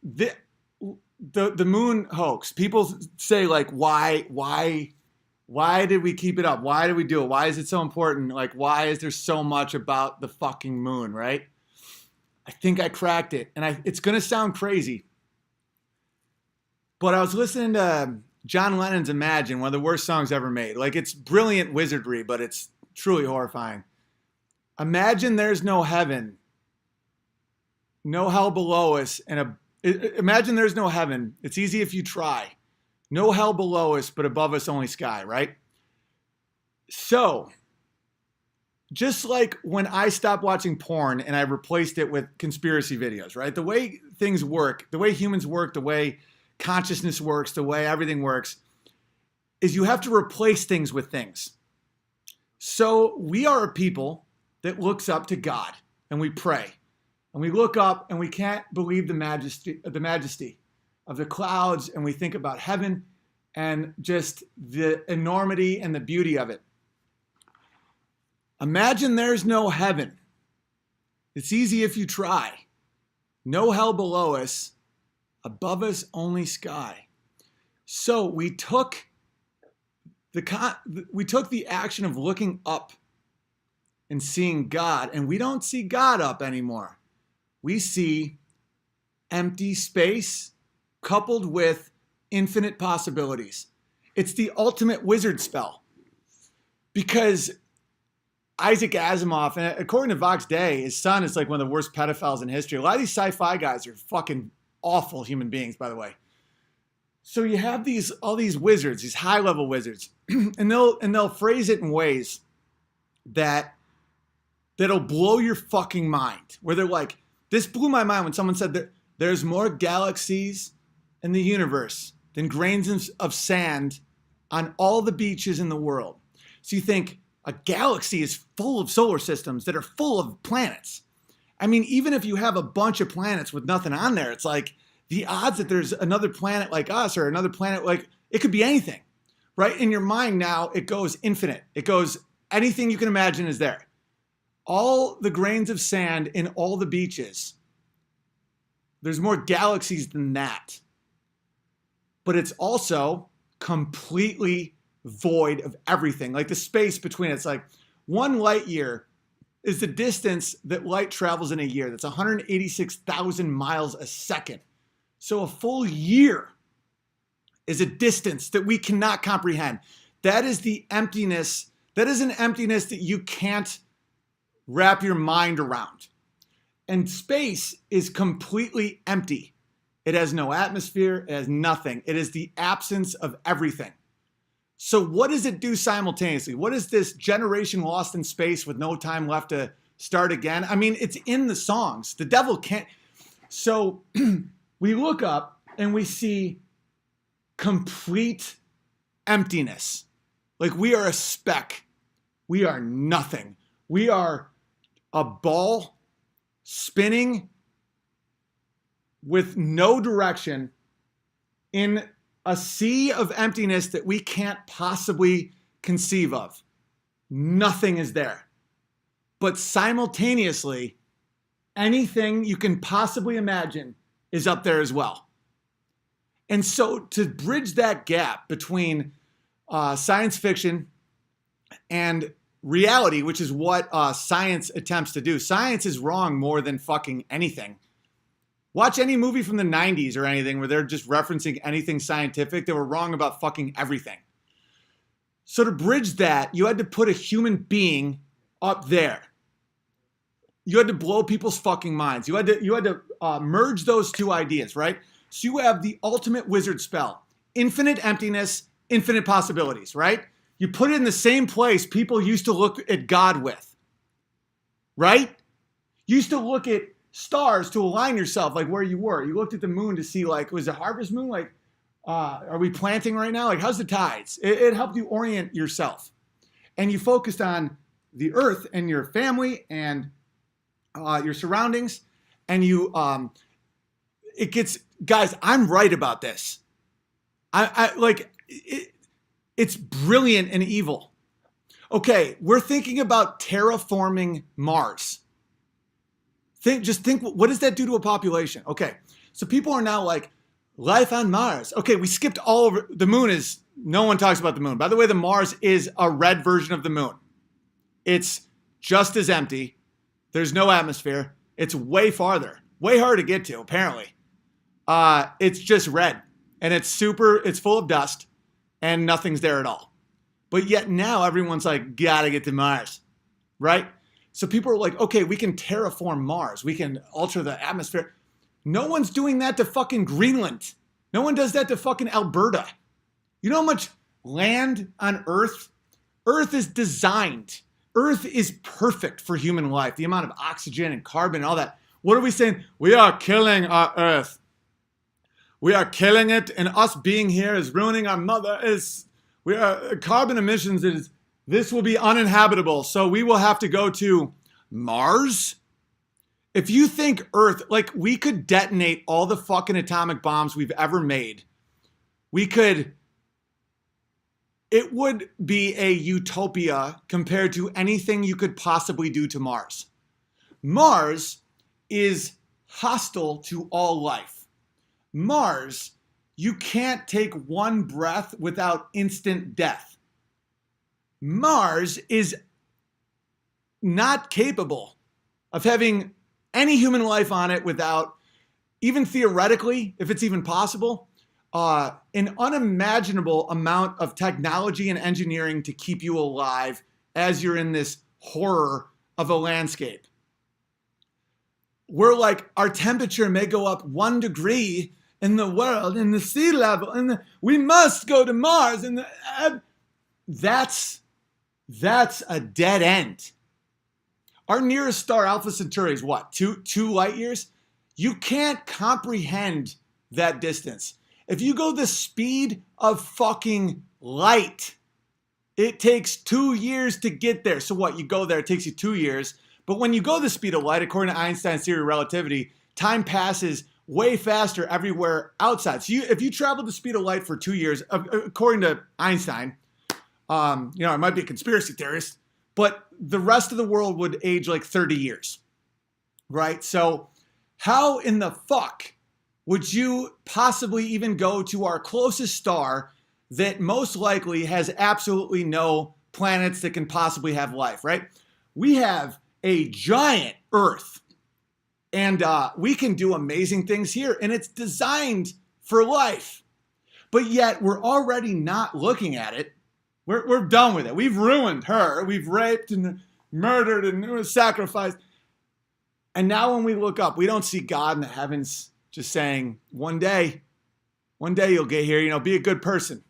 the moon hoax. People say like, why did we keep it up? Why did we do it? Why is it so important? Like, why is there so much about the fucking moon, right? I think I cracked it. And it's going to sound crazy. But I was listening to John Lennon's Imagine, one of the worst songs ever made. Like, it's brilliant wizardry, but it's truly horrifying. Imagine there's no heaven, no hell below us, imagine there's no heaven. It's easy if you try. No hell below us, but above us only sky, right? So, just like when I stopped watching porn and I replaced it with conspiracy videos, right? The way things work, the way humans work, the way consciousness works, the way everything works, is you have to replace things with things. So we are a people that looks up to God and we pray. And we look up and we can't believe the majesty of the clouds, and we think about heaven and just the enormity and the beauty of it. Imagine there's no heaven. It's easy if you try. No hell below us, above us only sky. So we took the action of looking up and seeing God, and we don't see God up anymore. We see empty space coupled with infinite possibilities. It's the ultimate wizard spell. Because Isaac Asimov, and according to Vox Day, his son is like one of the worst pedophiles in history. A lot of these sci-fi guys are fucking awful human beings, by the way. So you have all these wizards, these high-level wizards, and they'll phrase it in ways that'll blow your fucking mind. Where they're like, this blew my mind when someone said that there's more galaxies in the universe than grains of sand on all the beaches in the world. So you think a galaxy is full of solar systems that are full of planets. I mean, even if you have a bunch of planets with nothing on there, it's like the odds that there's another planet like us or another planet like, it could be anything, right? In your mind now, it goes infinite. It goes, anything you can imagine is there. All the grains of sand in all the beaches, there's more galaxies than that. But it's also completely void of everything. Like the space between it's like 1 light year is the distance that light travels in a year. That's 186,000 miles a second. So a full year is a distance that we cannot comprehend. That is the emptiness. That is an emptiness that you can't wrap your mind around. And space is completely empty. It has no atmosphere. It has nothing. It is the absence of everything. So what does it do simultaneously? What is this generation lost in space with no time left to start again? I mean, it's in the songs. The devil can't. So we look up and we see complete emptiness. Like we are a speck. We are nothing. We are a ball spinning with no direction in a sea of emptiness that we can't possibly conceive of. Nothing is there. But simultaneously, anything you can possibly imagine is up there as well. And so to bridge that gap between science fiction and reality, which is what science attempts to do. Science is wrong more than fucking anything. Watch any movie from the 90s or anything where they're just referencing anything scientific. They were wrong about fucking everything. So to bridge that, you had to put a human being up there. You had to blow people's fucking minds. You had to merge those two ideas, right? So you have the ultimate wizard spell. Infinite emptiness, infinite possibilities, right? You put it in the same place people used to look at God with, right? You used to look at stars to align yourself like where you were. You looked at the moon to see like, was it harvest moon? Like, are we planting right now? Like, how's the tides? It helped you orient yourself. And you focused on the earth and your family and your surroundings. And you, it gets, guys, I'm right about this. It's brilliant and evil. Okay, we're thinking about terraforming Mars. Just think, what does that do to a population? Okay, So people are now like, life on Mars. Okay, we skipped all over. The moon is, no one talks about the moon. By the way, the Mars is a red version of the moon. It's just as empty. There's no atmosphere. It's way farther, way harder to get to, apparently. It's just red, and it's full of dust, and nothing's there at all. But yet now everyone's like, gotta get to Mars, right? So people are like, okay, we can terraform Mars. We can alter the atmosphere. No one's doing that to fucking Greenland. No one does that to fucking Alberta. You know how much land on Earth? Earth is designed. Earth is perfect for human life. The amount of oxygen and carbon and all that. What are we saying? We are killing our Earth. We are killing it, and us being here is ruining our mother. Carbon emissions this will be uninhabitable, so we will have to go to Mars? If you think Earth, like we could detonate all the fucking atomic bombs we've ever made. It would be a utopia compared to anything you could possibly do to Mars. Mars is hostile to all life. Mars, you can't take one breath without instant death. Mars is not capable of having any human life on it without, even theoretically, if it's even possible, an unimaginable amount of technology and engineering to keep you alive as you're in this horror of a landscape. We're like, our temperature may go up 1 degree in the world, in the sea level, and we must go to Mars. And that's a dead end. Our nearest star, Alpha Centauri, is what? 2 light years? You can't comprehend that distance. If you go the speed of fucking light, it takes 2 years to get there. So what? You go there, it takes you 2 years. But when you go the speed of light, according to Einstein's theory of relativity, time passes way faster everywhere outside. So if you travel the speed of light for 2 years, according to Einstein, it might be a conspiracy theorist, but the rest of the world would age like 30 years, right? So how in the fuck would you possibly even go to our closest star that most likely has absolutely no planets that can possibly have life, right? We have a giant Earth, and we can do amazing things here, and it's designed for life. But yet we're already not looking at it. We're done with it. We've ruined her. We've raped and murdered and sacrificed. And now when we look up, we don't see God in the heavens just saying, one day you'll get here, be a good person.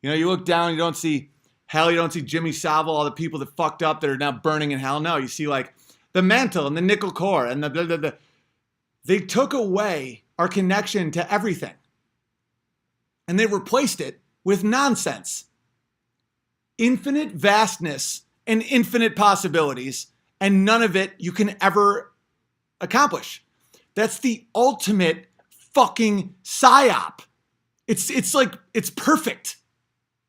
You look down, you don't see hell, you don't see Jimmy Savile, all the people that fucked up that are now burning in hell. No, you see like the mantle and the nickel core and the they took away our connection to everything. And they replaced it with nonsense. Infinite vastness and infinite possibilities, and none of it you can ever accomplish. That's the ultimate fucking psyop. It's like, it's perfect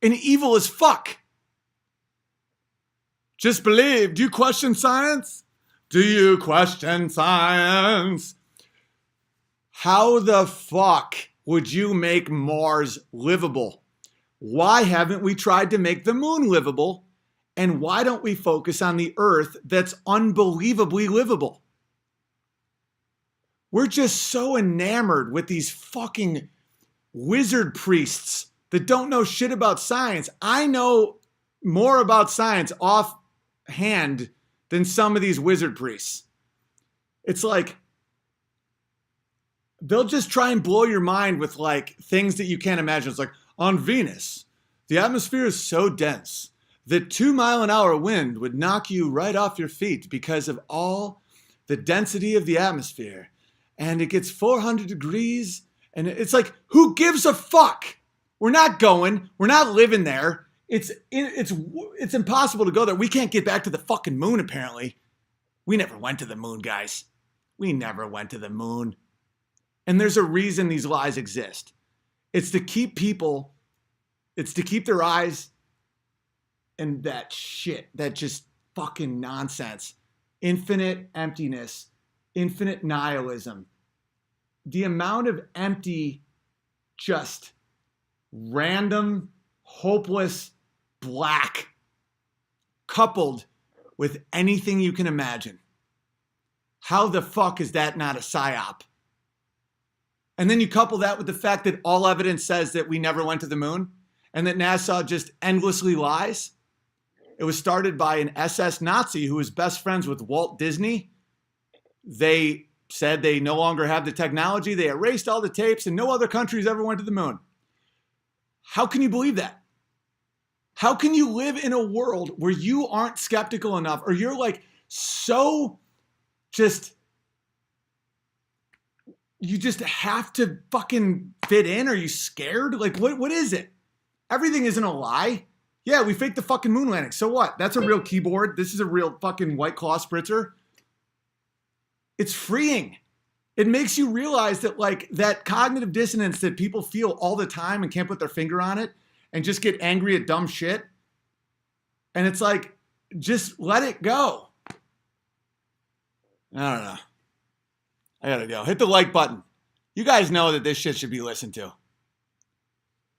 and evil as fuck. Just believe. Do you question science? Do you question science? How the fuck would you make Mars livable? Why haven't we tried to make the moon livable? And why don't we focus on the Earth that's unbelievably livable? We're just so enamored with these fucking wizard priests that don't know shit about science. I know more about science offhand than some of these wizard priests. It's like, they'll just try and blow your mind with like things that you can't imagine. It's like, on Venus, the atmosphere is so dense that 2-mile-an-hour wind would knock you right off your feet because of all the density of the atmosphere. And it gets 400 degrees. And it's like, who gives a fuck? We're not going. We're not living there. It's impossible to go there. We can't get back to the fucking moon, apparently. We never went to the moon, guys. We never went to the moon. And there's a reason these lies exist. It's to keep their eyes in that shit, that just fucking nonsense. Infinite emptiness, infinite nihilism. the amount of empty, just random, hopeless black coupled with anything you can imagine. How the fuck is that not a psyop? And then you couple that with the fact that all evidence says that we never went to the moon and that NASA just endlessly lies. It was started by an SS Nazi who was best friends with Walt Disney. They said they no longer have the technology. They erased all the tapes and no other countries ever went to the moon. How can you believe that? How can you live in a world where you aren't skeptical enough, or you're like so just, you just have to fucking fit in? Are you scared? Like, what is it? Everything isn't a lie. Yeah, we faked the fucking moon landing. So what? That's a real keyboard. This is a real fucking White Claw spritzer. It's freeing. It makes you realize that, like, that cognitive dissonance that people feel all the time and can't put their finger on it and just get angry at dumb shit. And it's like, just let it go. I don't know. I gotta go. Hit the like button. You guys know that this shit should be listened to.